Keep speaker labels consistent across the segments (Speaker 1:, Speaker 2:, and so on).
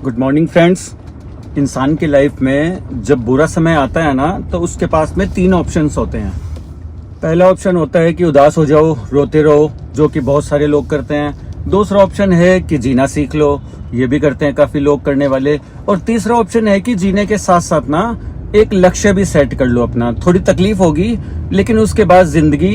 Speaker 1: Good morning friends. इंसान की life में जब बुरा समय आता है ना, तो उसके पास में 3 ऑप्शंस होते हैं। पहला ऑप्शन होता है कि उदास हो जाओ, रोते रहो, जो कि बहुत सारे लोग करते हैं। दूसरा ऑप्शन है कि जीना सीख लो, ये भी करते हैं काफी लोग करने वाले। और तीसरा ऑप्शन है कि जीने के साथ साथ ना एक लक्ष्य भी सेट कर लो अपना। थोड़ी तकलीफ होगी लेकिन उसके बाद जिंदगी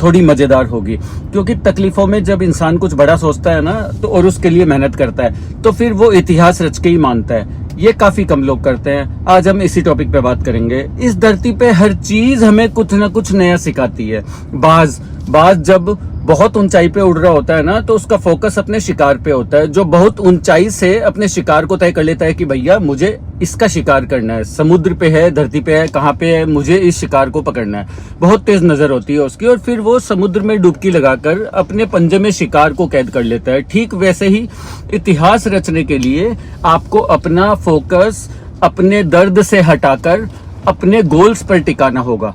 Speaker 1: थोड़ी मजेदार होगी, क्योंकि तकलीफों में जब इंसान कुछ बड़ा सोचता है ना तो और उसके लिए मेहनत करता है तो फिर वो इतिहास रच के ही मानता है। ये काफी कम लोग करते हैं। आज हम इसी टॉपिक पे बात करेंगे। इस धरती पे हर चीज हमें कुछ ना कुछ नया सिखाती है। बाज जब बहुत ऊंचाई पे उड़ रहा होता है ना, तो उसका फोकस अपने शिकार पे होता है। जो बहुत ऊंचाई से अपने शिकार को तय कर लेता है कि भैया मुझे इसका शिकार करना है, समुद्र पे है, धरती पे है, कहाँ पे है, मुझे इस शिकार को पकड़ना है। बहुत तेज नजर होती है उसकी, और फिर वो समुद्र में डुबकी लगाकर अपने पंजे में शिकार को कैद कर लेता है। ठीक वैसे ही इतिहास रचने के लिए आपको अपना फोकस अपने दर्द से हटाकर अपने गोल्स पर टिकाना होगा।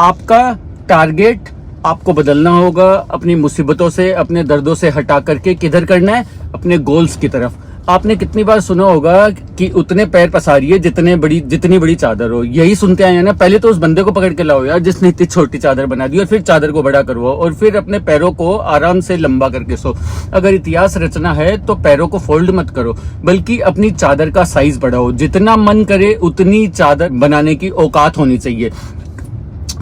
Speaker 1: आपका टारगेट आपको बदलना होगा। अपनी मुसीबतों से, अपने दर्दों से हटा करके किधर करना है? अपने गोल्स की तरफ। आपने कितनी बार सुना होगा कि उतने पैर पसारिए जितनी बड़ी चादर हो। यही सुनते आए हैं ना। पहले तो उस बंदे को पकड़ के लाओ यार जिसने इतनी छोटी चादर बना दी, और फिर चादर को बड़ा करवाओ, और फिर अपने पैरों को आराम से लंबा करके सो। अगर इतिहास रचना है तो पैरों को फोल्ड मत करो, बल्कि अपनी चादर का साइज बढ़ाओ। जितना मन करे उतनी चादर बनाने की औकात होनी चाहिए।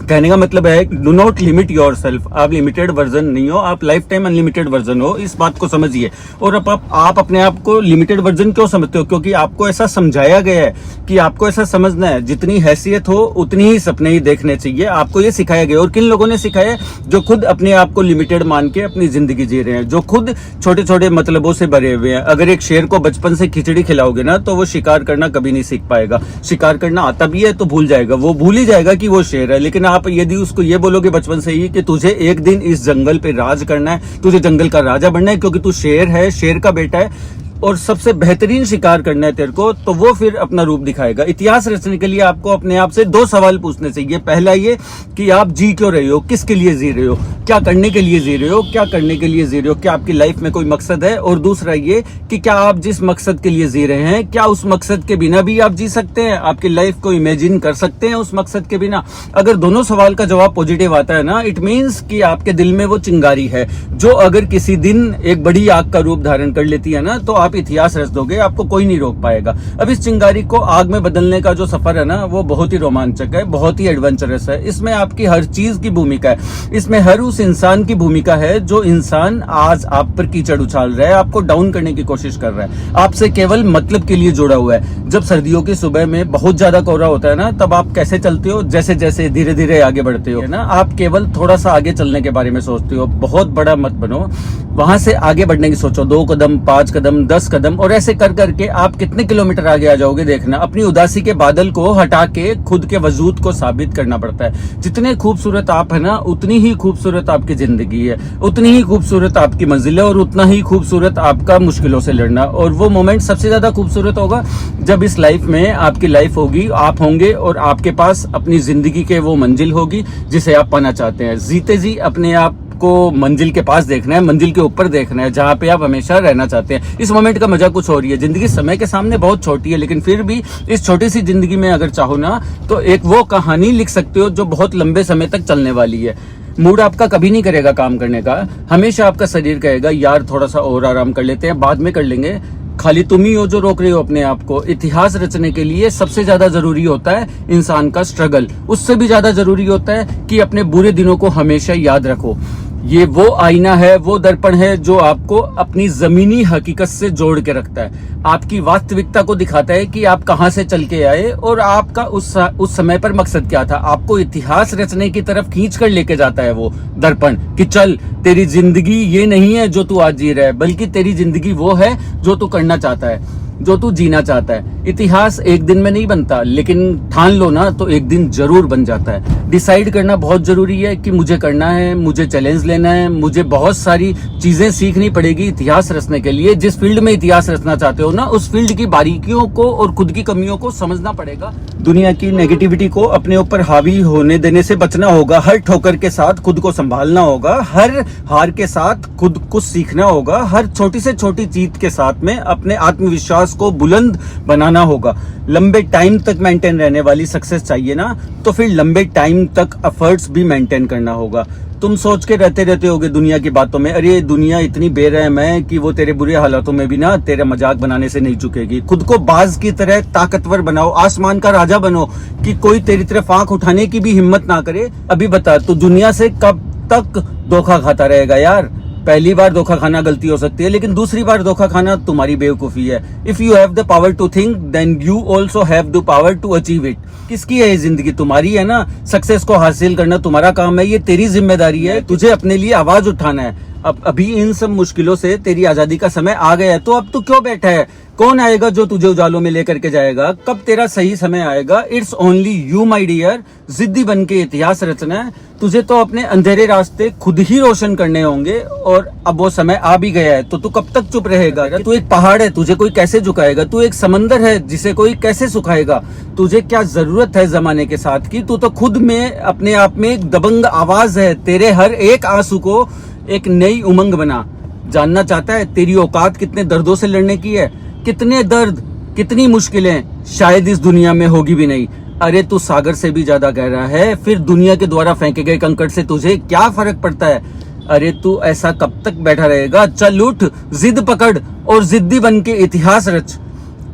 Speaker 1: कहने का मतलब है do not limit your self. आप लिमिटेड वर्जन नहीं हो, आप लाइफ टाइम अनलिमिटेड वर्जन हो। इस बात को समझिए। और अब आप अपने आप को लिमिटेड वर्जन क्यों समझते हो? क्योंकि आपको ऐसा समझाया गया है कि आपको ऐसा समझना है जितनी हैसियत हो उतनी ही सपने ही देखने चाहिए। आपको ये सिखाया गया। और किन लोगों ने सिखाया? जो खुद अपने आप को लिमिटेड मान के अपनी जिंदगी जी रहे हैं, जो खुद छोटे छोटे मतलबों से भरे हुए हैं। अगर एक शेर को बचपन से खिचड़ी खिलाओगे ना, तो वो शिकार करना कभी नहीं सीख पाएगा। शिकार करना आता भी है तो भूल जाएगा, वो भूल ही जाएगा कि वो शेर है। लेकिन आप यदि उसको ये बोलोगे बचपन से ही कि तुझे एक दिन इस जंगल पे राज करना है, तुझे जंगल का राजा बनना है, क्योंकि तू शेर है, शेर का बेटा है, और सबसे बेहतरीन शिकार करना है तेरे को, तो वो फिर अपना रूप दिखाएगा। इतिहास रचने के लिए आपको अपने आप से 2 सवाल पूछने चाहिए। पहला ये कि आप जी क्यों रहे हो, किसके लिए जी रहे हो, क्या करने के लिए जी रहे हो, क्या करने के लिए जी रहे हो, क्या आपकी लाइफ में कोई मकसद है। और दूसरा ये कि क्या आप जिस मकसद के लिए जी रहे हैं, क्या उस मकसद के बिना भी आप जी सकते हैं, आपकी लाइफ को इमेजिन कर सकते हैं उस मकसद के बिना। अगर दोनों सवाल का जवाब पॉजिटिव आता है ना, इट मीन्स कि आपके दिल में वो चिंगारी है, जो अगर किसी दिन एक बड़ी आग का रूप धारण कर लेती है ना, तो आप इतिहास रच दोगे, आपको कोई नहीं रोक पाएगा। अब इस चिंगारी को आग में बदलने का जो सफर है ना, वो बहुत ही रोमांचक है, बहुत ही एडवेंचरस है। इसमें आपकी हर चीज की भूमिका है। इसमें हर उस इंसान की भूमिका है जो इंसान आज आप पर कीचड़ उछाल रहा है, आपको डाउन करने की कोशिश कर रहा है, आपसे केवल मतलब के लिए जुड़ा हुआ है। जब सर्दियों की सुबह में बहुत ज्यादा कोहरा होता है ना, तब आप कैसे चलते हो? जैसे जैसे धीरे धीरे आगे बढ़ते हो ना, आप केवल थोड़ा सा आगे चलने के बारे में सोचते हो। बहुत बड़ा मत बनो, वहां से आगे बढ़ने की सोचो। 2 कदम, 5 कदम, 10 कदम, और ऐसे कर करके आप कितने किलोमीटर आगे आ जाओगे देखना। अपनी उदासी के बादल को हटा के खुद के वजूद को साबित करना पड़ता है। जितने खूबसूरत आप है ना, उतनी ही खूबसूरत आपकी जिंदगी है, उतनी ही खूबसूरत आपकी मंजिल है, और उतना ही खूबसूरत आपका मुश्किलों से लड़ना। और वो मोमेंट सबसे ज्यादा खूबसूरत होगा जब इस लाइफ में आपकी लाइफ होगी, आप होंगे, और आपके पास अपनी जिंदगी के वो मंजिल होगी जिसे आप पाना चाहते हैं। जीते जी अपने आप को मंजिल के पास देखना है, मंजिल के ऊपर देखना है, जहां पे आप हमेशा रहना चाहते हैं। इस मोमेंट का मजा कुछ और ही है। जिंदगी समय के सामने बहुत छोटी है, लेकिन फिर भी इस छोटी सी जिंदगी में अगर चाहो ना, तो एक वो कहानी लिख सकते हो जो बहुत लंबे समय तक चलने वाली है। मूड आपका कभी नहीं करेगा काम करने का, हमेशा आपका शरीर कहेगा यार थोड़ा सा और आराम कर लेते हैं, बाद में कर लेंगे। खाली तुम ही हो जो रोक रहे हो अपने आप को। इतिहास रचने के लिए सबसे ज्यादा जरूरी होता है इंसान का स्ट्रगल। उससे भी ज्यादा जरूरी होता है कि अपने बुरे दिनों को हमेशा याद रखो। ये वो आईना है, वो दर्पण है जो आपको अपनी जमीनी हकीकत से जोड़ के रखता है, आपकी वास्तविकता को दिखाता है कि आप कहां से चल के आए और आपका उस समय पर मकसद क्या था। आपको इतिहास रचने की तरफ खींच कर लेके जाता है वो दर्पण कि चल तेरी जिंदगी ये नहीं है जो तू आज जी रहा है, बल्कि तेरी जिंदगी वो है जो तू करना चाहता है, जो तू जीना चाहता है। इतिहास एक दिन में नहीं बनता, लेकिन ठान लो ना तो एक दिन जरूर बन जाता है। डिसाइड करना बहुत जरूरी है कि मुझे करना है, मुझे चैलेंज लेना है, मुझे बहुत सारी चीजें सीखनी पड़ेगी इतिहास रचने के लिए। जिस फील्ड में इतिहास रचना चाहते हो ना, उस फील्ड की बारीकियों को और खुद की कमियों को समझना पड़ेगा। दुनिया की नेगेटिविटी को अपने ऊपर हावी होने देने से बचना होगा। हर ठोकर के साथ खुद को संभालना होगा, हर हार के साथ खुद को सीखना होगा, हर छोटी से छोटी जीत के साथ में अपने आत्मविश्वास सक्सेस को बुलंद बनाना होगा। लंबे टाइम तक मेंटेन रहने वाली सक्सेस चाहिए ना, तो फिर लंबे टाइम तक एफर्ट्स भी मेंटेन करना होगा। तुम सोच के रहते होगे दुनिया की बातों में, अरे दुनिया इतनी बेरहम है कि वो तेरे बुरे हालातों में भी ना तेरा मजाक बनाने से नहीं चुकेगी। खुद को बाज की तरह ताकतवर बनाओ, आसमान का राजा बनो कि कोई तेरी तरफ आंख उठाने की भी हिम्मत ना करे। अभी बता, तू दुनिया से कब तक धोखा खाता रहेगा यार? पहली बार धोखा खाना गलती हो सकती है, लेकिन दूसरी बार धोखा खाना तुम्हारी बेवकूफी है। If you have the power to think, then you also have the power to achieve it. किसकी है ये जिंदगी? तुम्हारी है ना। सक्सेस को हासिल करना तुम्हारा काम है, ये तेरी जिम्मेदारी है। तुझे अपने लिए आवाज उठाना है। अब अभी इन सब मुश्किलों से तेरी आजादी का समय आ गया है, तो अब तू क्यों बैठा है? कौन आएगा जो तुझे उजालों में लेकर के जाएगा? कब तेरा सही समय आएगा? It's only you my dear. जिद्दी बन के इतिहास रचना है। तुझे तो अपने अंधेरे रास्ते खुद ही रोशन करने होंगे, और अब वो समय आ भी गया है। तो तू कब तक चुप रहेगा? तू एक पहाड़ है, तुझे कोई कैसे झुकाएगा? तू एक समंदर है, जिसे कोई कैसे सुखाएगा? तुझे क्या जरूरत है जमाने के साथ की? तू तो खुद में अपने आप में एक दबंग आवाज है। तेरे हर एक आंसू को एक नई उमंग बना। जानना चाहता है तेरी औकात कितने दर्दों से लड़ने की है? कितने दर्द, कितनी मुश्किलें शायद इस दुनिया में होगी भी नहीं। अरे तू सागर से भी ज्यादा गहरा है, फिर दुनिया के द्वारा फेंके गए कंकड़ से तुझे क्या फर्क पड़ता है? अरे तू ऐसा कब तक बैठा रहेगा? चल उठ, जिद पकड़ और जिद्दी बन के इतिहास रच।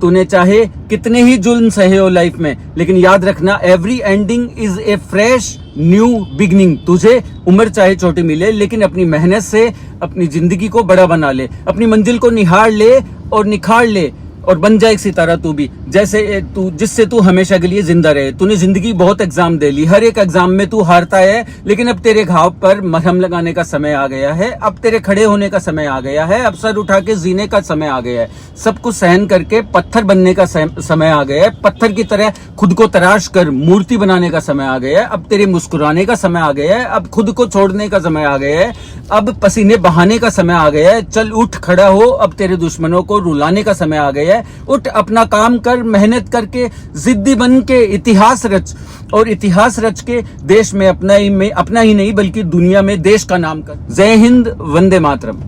Speaker 1: तूने चाहे कितने ही जुल्म सहे हो लाइफ में, लेकिन याद रखना, every ending is a fresh new beginning. तुझे उम्र चाहे छोटी मिले, लेकिन अपनी मेहनत से अपनी जिंदगी को बड़ा बना ले। अपनी मंजिल को निहार ले और निखार ले, और बन जाए एक सितारा तू भी, जैसे तू, जिससे तू हमेशा के लिए जिंदा रहे। तूने जिंदगी बहुत एग्जाम दे ली, हर एक एग्जाम में तू हारता है, लेकिन अब तेरे घाव पर मरहम लगाने का समय आ गया है। अब तेरे खड़े होने का समय आ गया है। अब सर उठा के जीने का समय आ गया है। सब कुछ सहन करके पत्थर बनने का समय आ गया है। पत्थर की तरह खुद को तराश कर मूर्ति बनाने का समय आ गया है। अब तेरे मुस्कुराने का समय आ गया है। अब खुद को छोड़ने का समय आ गया है। अब पसीने बहाने का समय आ गया है। चल उठ, खड़ा हो। अब तेरे दुश्मनों को रुलाने का समय आ गया है। उठ, अपना काम कर, मेहनत करके जिद्दी बन के इतिहास रच, और इतिहास रच के देश में अपना ही नहीं बल्कि दुनिया में देश का नाम कर। जय हिंद, वंदे मातरम।